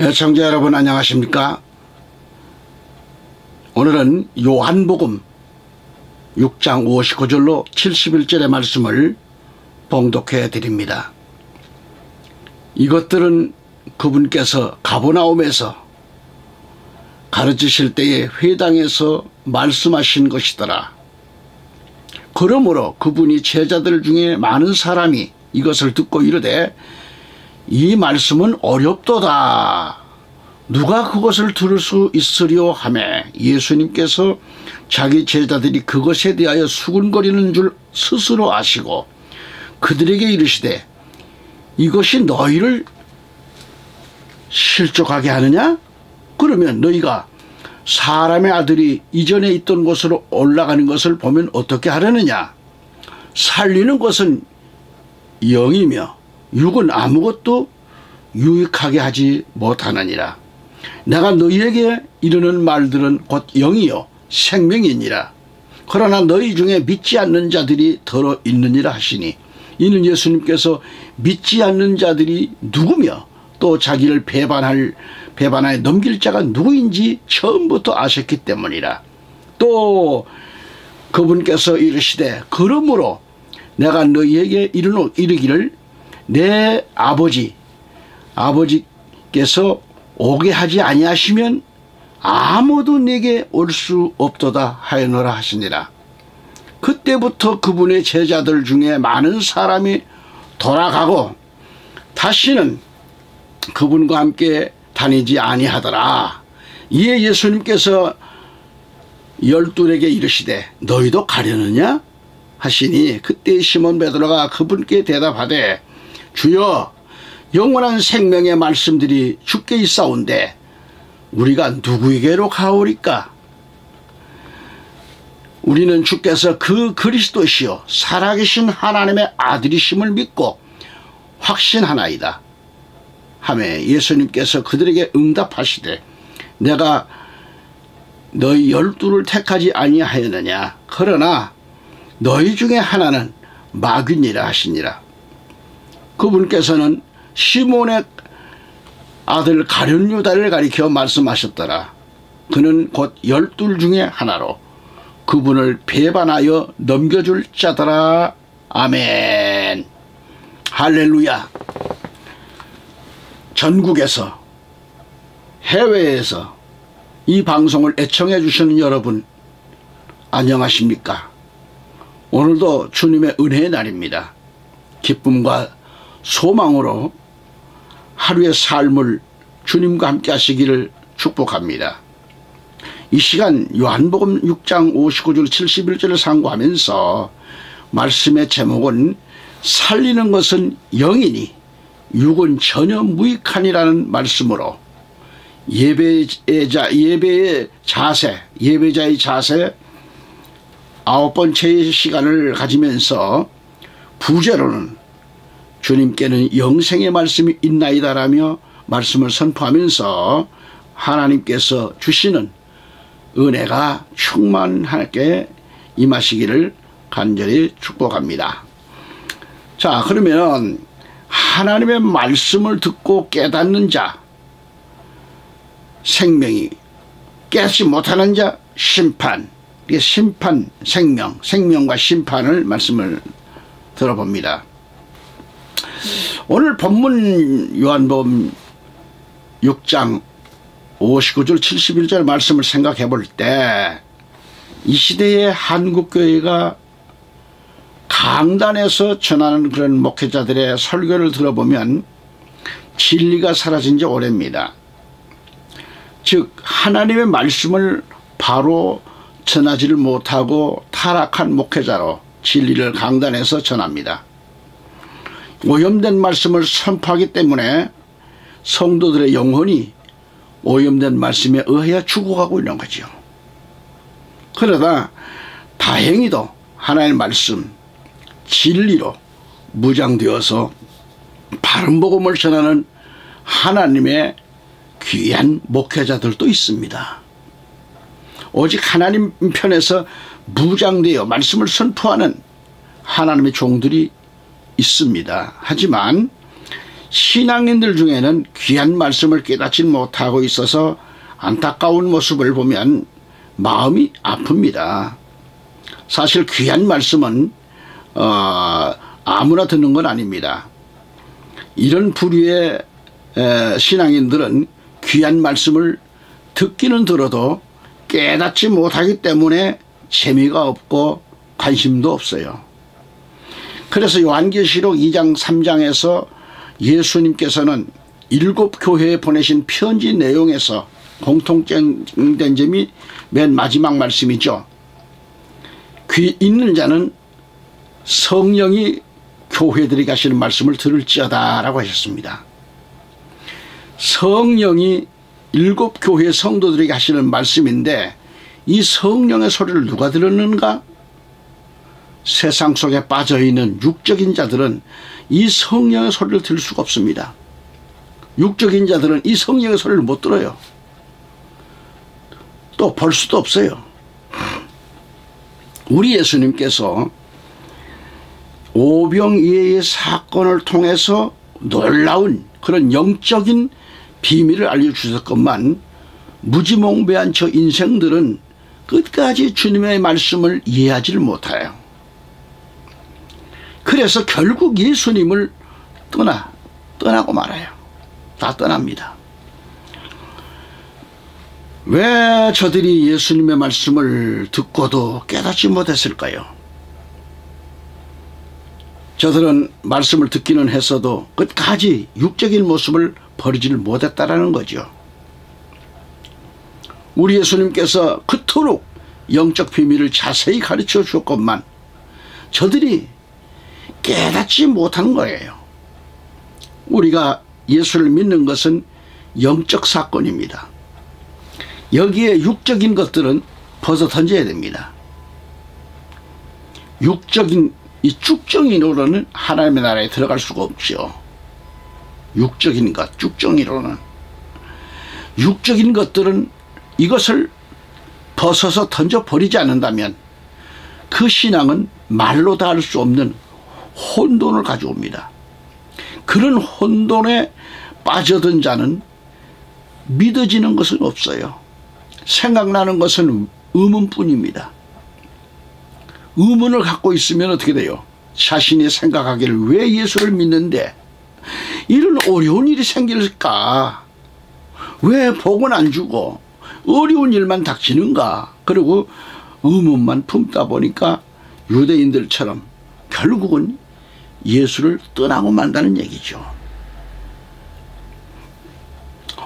애청자 여러분 안녕하십니까? 오늘은 요한복음 6장 59절로 71절의 말씀을 봉독해 드립니다. 이것들은 그분께서 가버나움에서 가르치실 때에 회당에서 말씀하신 것이더라. 그러므로 그분이 제자들 중에 많은 사람이 이것을 듣고 이르되 이 말씀은 어렵도다. 누가 그것을 들을 수 있으려 하매 예수님께서 자기 제자들이 그것에 대하여 수군거리는 줄 스스로 아시고 그들에게 이르시되 이것이 너희를 실족하게 하느냐? 그러면 너희가 사람의 아들이 이전에 있던 곳으로 올라가는 것을 보면 어떻게 하려느냐? 살리는 것은 영이며 육은 아무것도 유익하게 하지 못하느니라. 내가 너희에게 이르는 말들은 곧 영이요 생명이니라. 그러나 너희 중에 믿지 않는 자들이 더러 있느니라 하시니 이는 예수님께서 믿지 않는 자들이 누구며 또 자기를 배반하여 넘길 자가 누구인지 처음부터 아셨기 때문이라. 또 그분께서 이르시되 그러므로 내가 너희에게 이르기를 내 아버지께서 오게 하지 아니하시면 아무도 내게 올 수 없도다 하여노라 하시니라. 그때부터 그분의 제자들 중에 많은 사람이 돌아가고 다시는 그분과 함께 다니지 아니하더라. 이에 예수님께서 열둘에게 이르시되 너희도 가려느냐 하시니 그때 시몬 베드로가 그분께 대답하되 주여 영원한 생명의 말씀들이 주께 있사온데 우리가 누구에게로 가오리까? 우리는 주께서 그 그리스도시요 살아계신 하나님의 아들이심을 믿고 확신하나이다 하매 예수님께서 그들에게 응답하시되 내가 너희 열둘을 택하지 아니하였느냐? 그러나 너희 중에 하나는 마귀니라 하시니라. 그분께서는 시몬의 아들 가룟 유다를 가리켜 말씀하셨더라. 그는 곧 열둘 중에 하나로 그분을 배반하여 넘겨줄 자더라. 아멘. 할렐루야. 전국에서 해외에서 이 방송을 애청해 주시는 여러분 안녕하십니까? 오늘도 주님의 은혜의 날입니다. 기쁨과 소망으로 하루의 삶을 주님과 함께 하시기를 축복합니다. 이 시간 요한복음 6장 59절 71절을 상고하면서 말씀의 제목은 살리는 것은 영이니 육은 전혀 무익하니라는 말씀으로 예배자의 자세 9번째의 시간을 가지면서 부제로는 주님께는 영생의 말씀이 있나이다라며 말씀을 선포하면서 하나님께서 주시는 은혜가 충만하게 임하시기를 간절히 축복합니다. 자, 그러면 하나님의 말씀을 듣고 깨닫는 자 생명이, 깨닫지 못하는 자 심판, 심판 생명과 심판을 말씀을 들어봅니다. 오늘 본문 요한복음 6장 59절 71절 말씀을 생각해 볼 때 이 시대의 한국교회가 강단에서 전하는 그런 목회자들의 설교를 들어보면 진리가 사라진 지 오래입니다. 즉 하나님의 말씀을 바로 전하지를 못하고 타락한 목회자로 진리를 강단에서 전합니다. 오염된 말씀을 선포하기 때문에 성도들의 영혼이 오염된 말씀에 의해 죽어가고 있는 거죠. 그러다 다행히도 하나님의 말씀 진리로 무장되어서 바른 복음을 전하는 하나님의 귀한 목회자들도 있습니다. 오직 하나님 편에서 무장되어 말씀을 선포하는 하나님의 종들이 있습니다. 하지만 신앙인들 중에는 귀한 말씀을 깨닫지 못하고 있어서 안타까운 모습을 보면 마음이 아픕니다. 사실 귀한 말씀은 아무나 듣는 건 아닙니다. 이런 부류의 신앙인들은 귀한 말씀을 듣기는 들어도 깨닫지 못하기 때문에 재미가 없고 관심도 없어요. 그래서 요한계시록 2장 3장에서 예수님께서는 7 교회에 보내신 편지 내용에서 공통된 점이 맨 마지막 말씀이죠. 귀 있는 자는 성령이 교회들에게 하시는 말씀을 들을지어다 라고 하셨습니다. 성령이 7 교회 성도들에게 하시는 말씀인데 이 성령의 소리를 누가 들었는가? 세상 속에 빠져있는 육적인 자들은 이 성령의 소리를 들을 수가 없습니다. 육적인 자들은 이 성령의 소리를 못 들어요. 또 볼 수도 없어요. 우리 예수님께서 오병이어의 사건을 통해서 놀라운 그런 영적인 비밀을 알려주셨건만 무지몽배한 저 인생들은 끝까지 주님의 말씀을 이해하지를 못해요. 그래서 결국 예수님을 떠나고 말아요. 다 떠납니다. 왜 저들이 예수님의 말씀을 듣고도 깨닫지 못했을까요? 저들은 말씀을 듣기는 했어도 끝까지 육적인 모습을 버리지를 못했다라는 거죠. 우리 예수님께서 그토록 영적 비밀을 자세히 가르쳐 주었건만 저들이 깨닫지 못한 거예요. 우리가 예수를 믿는 것은 영적 사건입니다. 여기에 육적인 것들은 벗어 던져야 됩니다. 육적인 이 쭉정이로는 하나님의 나라에 들어갈 수가 없죠. 육적인 것, 쭉정이로는. 육적인 것들은 이것을 벗어서 던져버리지 않는다면 그 신앙은 말로 다 할 수 없는 혼돈을 가져옵니다. 그런 혼돈에 빠져든 자는 믿어지는 것은 없어요. 생각나는 것은 의문뿐입니다. 의문을 갖고 있으면 어떻게 돼요? 자신이 생각하기를 왜 예수를 믿는데 이런 어려운 일이 생길까? 왜 복은 안 주고 어려운 일만 닥치는가? 그리고 의문만 품다 보니까 유대인들처럼 결국은 예수를 떠나고 만다는 얘기죠.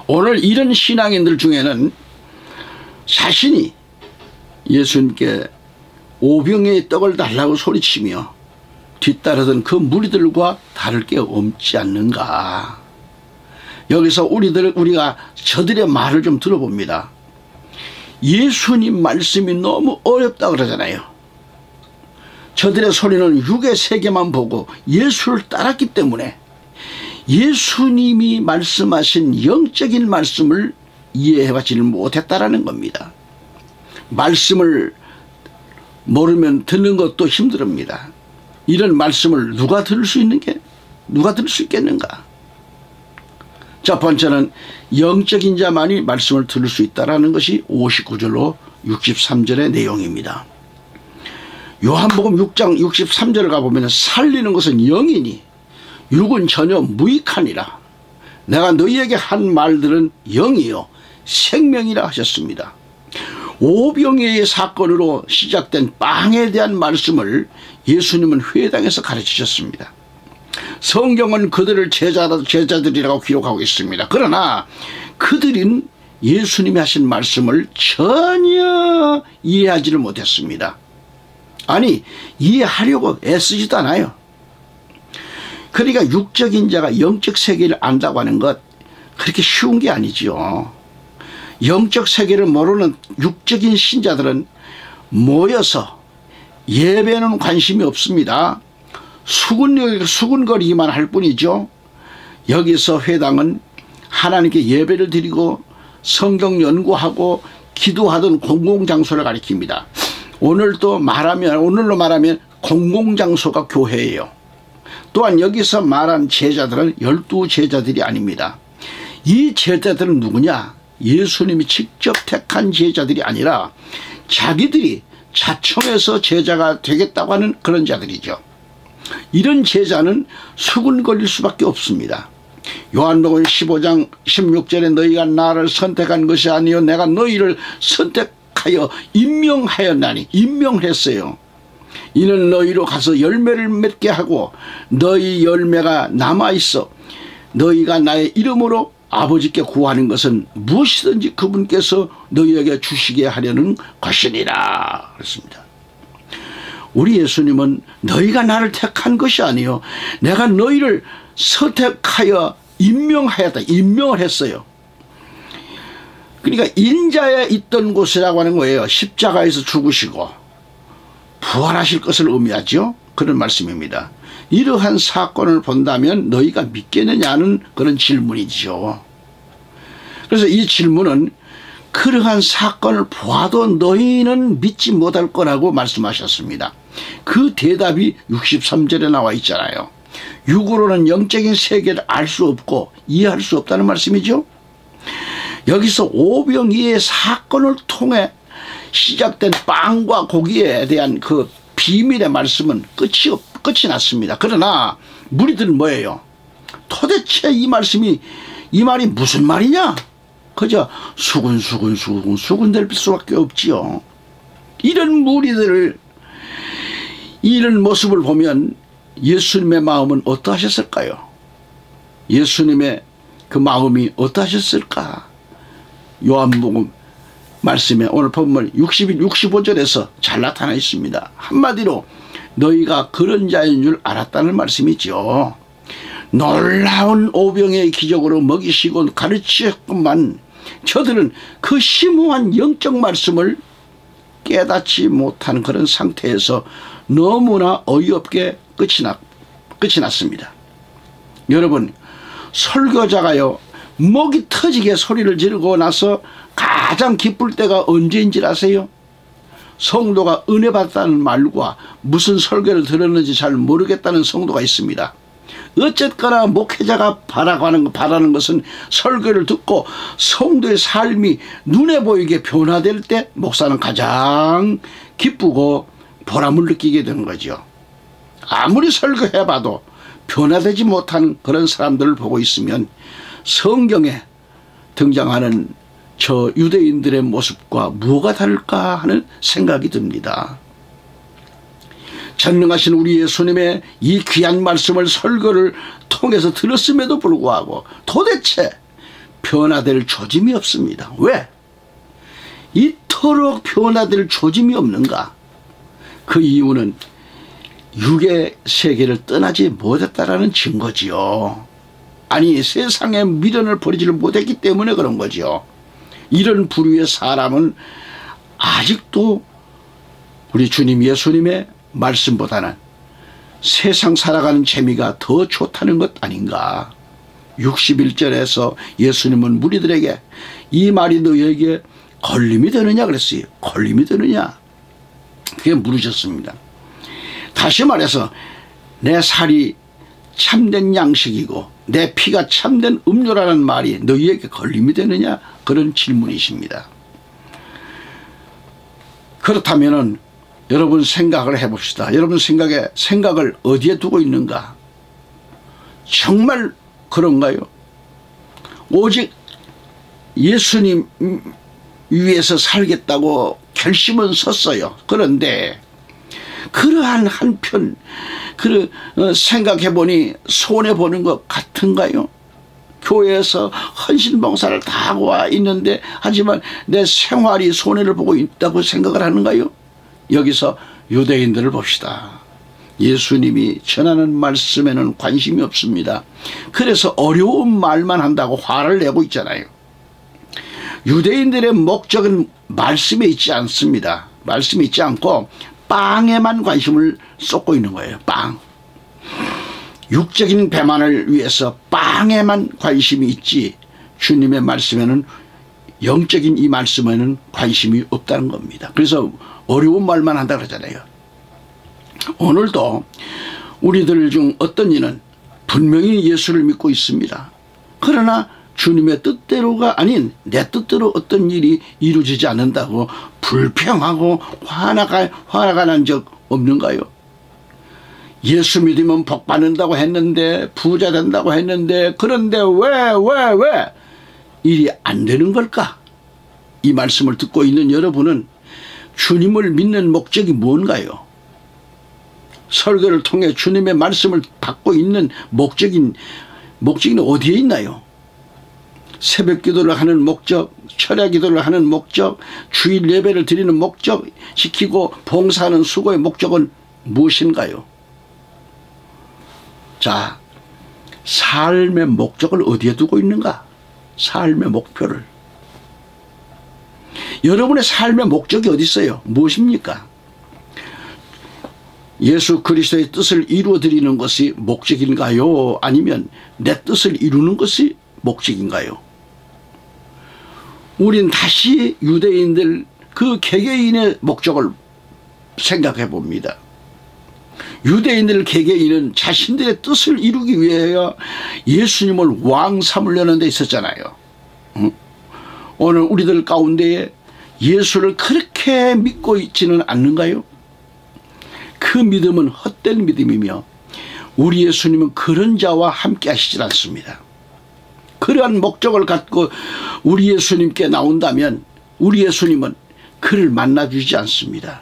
오늘 이런 신앙인들 중에는 자신이 예수님께 오병이어의 떡을 달라고 소리치며 뒤따르던 그 무리들과 다를 게 없지 않는가. 여기서 우리가 저들의 말을 좀 들어봅니다. 예수님 말씀이 너무 어렵다 그러잖아요. 저들의 소리는 육의 세계만 보고 예수를 따랐기 때문에 예수님이 말씀하신 영적인 말씀을 이해해하지는 못했다라는 겁니다. 말씀을 모르면 듣는 것도 힘듭니다. 이런 말씀을 누가 들을 수 있겠는가? 첫 번째는 영적인 자만이 말씀을 들을 수 있다라는 것이 59절로 63절의 내용입니다. 요한복음 6장 63절을 가보면 살리는 것은 영이니 육은 전혀 무익하니라. 내가 너희에게 한 말들은 영이요 생명이라 하셨습니다. 오병이어의 사건으로 시작된 빵에 대한 말씀을 예수님은 회당에서 가르치셨습니다. 성경은 그들을 제자들이라고 기록하고 있습니다. 그러나 그들은 예수님이 하신 말씀을 전혀 이해하지를 못했습니다. 아니, 이해하려고 애쓰지도 않아요. 그러니까 육적인 자가 영적 세계를 안다고 하는 것 그렇게 쉬운 게 아니죠. 영적 세계를 모르는 육적인 신자들은 모여서 예배는 관심이 없습니다. 수군거리기만 할 뿐이죠. 여기서 회당은 하나님께 예배를 드리고 성경 연구하고 기도하던 공공장소를 가리킵니다. 오늘로 말하면 공공장소가 교회예요. 또한 여기서 말한 제자들은 12 제자들이 아닙니다. 이 제자들은 누구냐? 예수님이 직접 택한 제자들이 아니라 자기들이 자청해서 제자가 되겠다고 하는 그런 자들이죠. 이런 제자는 수군거릴 수밖에 없습니다. 요한복음 15장 16절에 너희가 나를 선택한 것이 아니요 내가 너희를 선택하여 임명하였나니, 임명했어요. 이는 너희로 가서 열매를 맺게 하고 너희 열매가 남아있어 너희가 나의 이름으로 아버지께 구하는 것은 무엇이든지 그분께서 너희에게 주시게 하려는 것이니라 그랬습니다. 우리 예수님은 너희가 나를 택한 것이 아니요 내가 너희를 선택하여 임명하였다. 임명을 했어요. 그러니까 인자에 있던 곳이라고 하는 거예요. 십자가에서 죽으시고 부활하실 것을 의미하죠. 그런 말씀입니다. 이러한 사건을 본다면 너희가 믿겠느냐는 그런 질문이죠. 그래서 이 질문은 그러한 사건을 보아도 너희는 믿지 못할 거라고 말씀하셨습니다. 그 대답이 63절에 나와 있잖아요. 육으로는 영적인 세계를 알 수 없고 이해할 수 없다는 말씀이죠. 여기서 오병이의 사건을 통해 시작된 빵과 고기에 대한 그 비밀의 말씀은 끝이 났습니다. 그러나 무리들은 뭐예요? 도대체 이 말이 무슨 말이냐? 그저 수군될 수밖에 없지요. 이런 무리들을, 이런 모습을 보면 예수님의 마음은 어떠하셨을까요? 예수님의 그 마음이 어떠하셨을까? 요한복음 말씀에 오늘 본문 65절에서 잘 나타나 있습니다. 한마디로 너희가 그런 자인 줄 알았다는 말씀이죠. 놀라운 오병의 기적으로 먹이시고 가르치셨건만 저들은 그 심오한 영적 말씀을 깨닫지 못한 그런 상태에서 너무나 어이없게 끝이 났습니다. 여러분, 설교자가요 목이 터지게 소리를 지르고 나서 가장 기쁠 때가 언제인 줄 아세요? 성도가 은혜 받았다는 말과 무슨 설교를 들었는지 잘 모르겠다는 성도가 있습니다. 어쨌거나 목회자가 바라는 것은 설교를 듣고 성도의 삶이 눈에 보이게 변화될 때 목사는 가장 기쁘고 보람을 느끼게 되는 거죠. 아무리 설교해봐도 변화되지 못한 그런 사람들을 보고 있으면 성경에 등장하는 저 유대인들의 모습과 뭐가 다를까 하는 생각이 듭니다. 전능하신 우리 예수님의 이 귀한 말씀을 설교를 통해서 들었음에도 불구하고 도대체 변화될 조짐이 없습니다. 왜? 이토록 변화될 조짐이 없는가? 그 이유는 육의 세계를 떠나지 못했다라는 증거지요. 아니, 세상에 미련을 버리지를 못했기 때문에 그런 거죠. 이런 부류의 사람은 아직도 우리 주님 예수님의 말씀보다는 세상 살아가는 재미가 더 좋다는 것 아닌가. 61절에서 예수님은 무리들에게 이 말이 너희에게 걸림이 되느냐 그랬어요. 걸림이 되느냐, 그게 물으셨습니다. 다시 말해서 내 살이 참된 양식이고 내 피가 참된 음료라는 말이 너희에게 걸림이 되느냐, 그런 질문이십니다. 그렇다면은 여러분 생각을 해봅시다. 여러분 생각을 어디에 두고 있는가? 정말 그런가요? 오직 예수님 위해서 살겠다고 결심은 섰어요. 그런데 그러한 한편 생각해보니 손해보는 것 같은가요? 교회에서 헌신봉사를 다 하고 와 있는데 하지만 내 생활이 손해를 보고 있다고 생각을 하는가요? 여기서 유대인들을 봅시다. 예수님이 전하는 말씀에는 관심이 없습니다. 그래서 어려운 말만 한다고 화를 내고 있잖아요. 유대인들의 목적은 말씀에 있지 않습니다. 말씀에 있지 않고 빵에만 관심을 쏟고 있는 거예요. 빵. 육적인 배만을 위해서 빵에만 관심이 있지 주님의 말씀에는, 영적인 이 말씀에는 관심이 없다는 겁니다. 그래서 어려운 말만 한다 그러잖아요. 오늘도 우리들 중 어떤 이는 분명히 예수를 믿고 있습니다. 그러나 주님의 뜻대로가 아닌 내 뜻대로 어떤 일이 이루어지지 않는다고 불평하고 화가 난 적 없는가요? 예수 믿으면 복 받는다고 했는데, 부자 된다고 했는데, 그런데 왜 일이 안 되는 걸까? 이 말씀을 듣고 있는 여러분은 주님을 믿는 목적이 뭔가요? 설교를 통해 주님의 말씀을 받고 있는 목적은 어디에 있나요? 새벽 기도를 하는 목적, 철야 기도를 하는 목적, 주일 예배를 드리는 목적, 시키고 봉사하는 수고의 목적은 무엇인가요? 자, 삶의 목적을 어디에 두고 있는가? 삶의 목표를. 여러분의 삶의 목적이 어디 있어요? 무엇입니까? 예수 그리스도의 뜻을 이루어드리는 것이 목적인가요? 아니면 내 뜻을 이루는 것이 목적인가요? 우린 다시 유대인들 그 개개인의 목적을 생각해 봅니다. 유대인들 개개인은 자신들의 뜻을 이루기 위하여 예수님을 왕 삼으려는 데 있었잖아요. 오늘 우리들 가운데에 예수를 그렇게 믿고 있지는 않는가요? 그 믿음은 헛된 믿음이며 우리 예수님은 그런 자와 함께 하시질 않습니다. 그러한 목적을 갖고 우리 예수님께 나온다면 우리 예수님은 그를 만나주지 않습니다.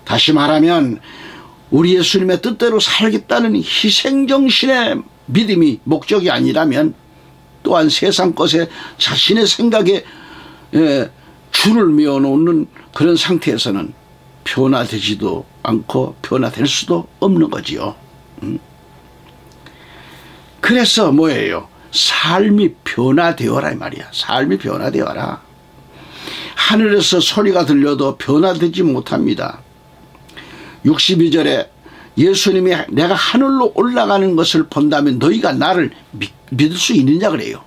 다시 말하면 우리 예수님의 뜻대로 살겠다는 희생정신의 믿음이 목적이 아니라면 또한 세상 것에 자신의 생각에 줄을 메어놓는 그런 상태에서는 변화되지도 않고 변화될 수도 없는 거지요. 그래서 뭐예요? 삶이 변화되어라 이 말이야. 삶이 변화되어라. 하늘에서 소리가 들려도 변화되지 못합니다. 62절에 예수님이 내가 하늘로 올라가는 것을 본다면 너희가 나를 믿을 수 있느냐 그래요.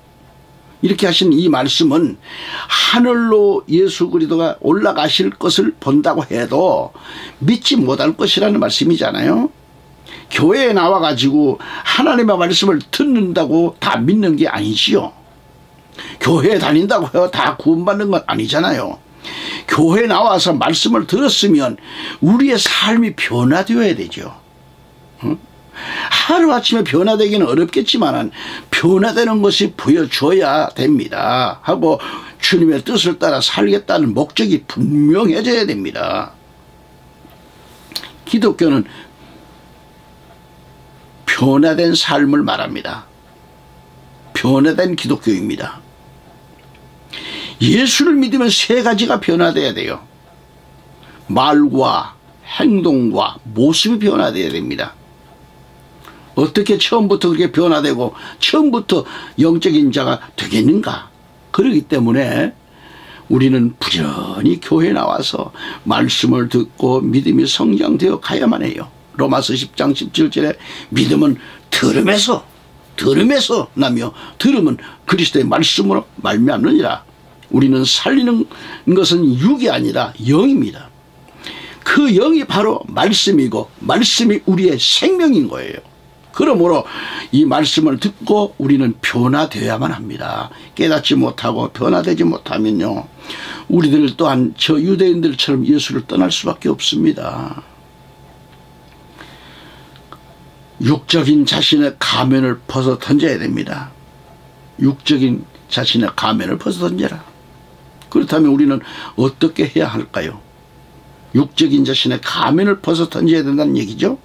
이렇게 하신 이 말씀은 하늘로 예수 그리스도가 올라가실 것을 본다고 해도 믿지 못할 것이라는 말씀이잖아요. 교회에 나와가지고 하나님의 말씀을 듣는다고 다 믿는 게 아니지요. 교회에 다닌다고 해서 다 구원받는 건 아니잖아요. 교회에 나와서 말씀을 들었으면 우리의 삶이 변화되어야 되죠. 하루아침에 변화되기는 어렵겠지만 변화되는 것이 보여줘야 됩니다 하고 주님의 뜻을 따라 살겠다는 목적이 분명해져야 됩니다. 기독교는 변화된 삶을 말합니다. 변화된 기독교입니다. 예수를 믿으면 세 가지가 변화돼야 돼요. 말과 행동과 모습이 변화돼야 됩니다. 어떻게 처음부터 그렇게 변화되고 처음부터 영적인 자가 되겠는가? 그렇기 때문에 우리는 부지런히 교회에 나와서 말씀을 듣고 믿음이 성장되어 가야만 해요. 로마서 10장 17절에 믿음은 들음에서 나며 들음은 그리스도의 말씀으로 말미암느니라. 우리는 살리는 것은 육이 아니라 영입니다. 그 영이 바로 말씀이고 말씀이 우리의 생명인 거예요. 그러므로 이 말씀을 듣고 우리는 변화되어야만 합니다. 깨닫지 못하고 변화되지 못하면요, 우리들 또한 저 유대인들처럼 예수를 떠날 수밖에 없습니다. 육적인 자신의 가면을 벗어 던져야 됩니다. 육적인 자신의 가면을 벗어 던져라. 그렇다면 우리는 어떻게 해야 할까요? 육적인 자신의 가면을 벗어 던져야 된다는 얘기죠.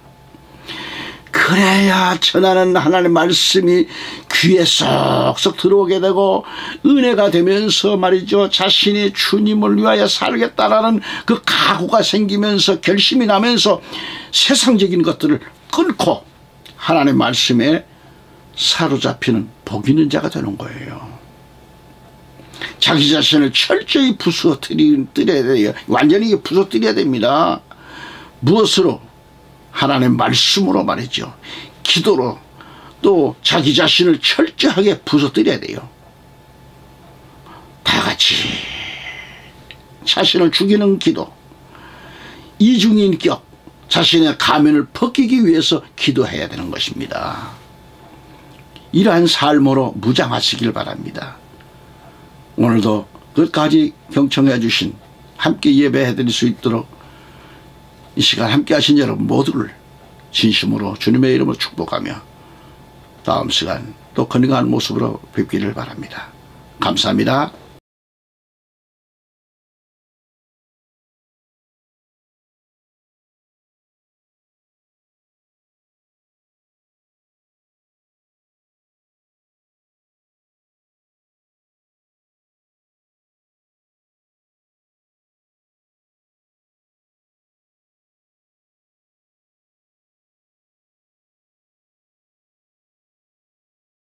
그래야 전하는 하나님의 말씀이 귀에 쏙쏙 들어오게 되고 은혜가 되면서 말이죠, 자신이 주님을 위하여 살겠다라는 그 각오가 생기면서 결심이 나면서 세상적인 것들을 끊고 하나님의 말씀에 사로잡히는 복 있는 자가 되는 거예요. 자기 자신을 철저히 부서뜨려야 돼요. 완전히 부서뜨려야 됩니다. 무엇으로? 하나님의 말씀으로 말이죠. 기도로 또 자기 자신을 철저하게 부서뜨려야 돼요. 다 같이 자신을 죽이는 기도, 이중인격, 자신의 가면을 벗기기 위해서 기도해야 되는 것입니다. 이러한 삶으로 무장하시길 바랍니다. 오늘도 끝까지 경청해 주신, 함께 예배해 드릴 수 있도록 이 시간 함께 하신 여러분 모두를 진심으로 주님의 이름으로 축복하며 다음 시간 또 건강한 모습으로 뵙기를 바랍니다. 감사합니다.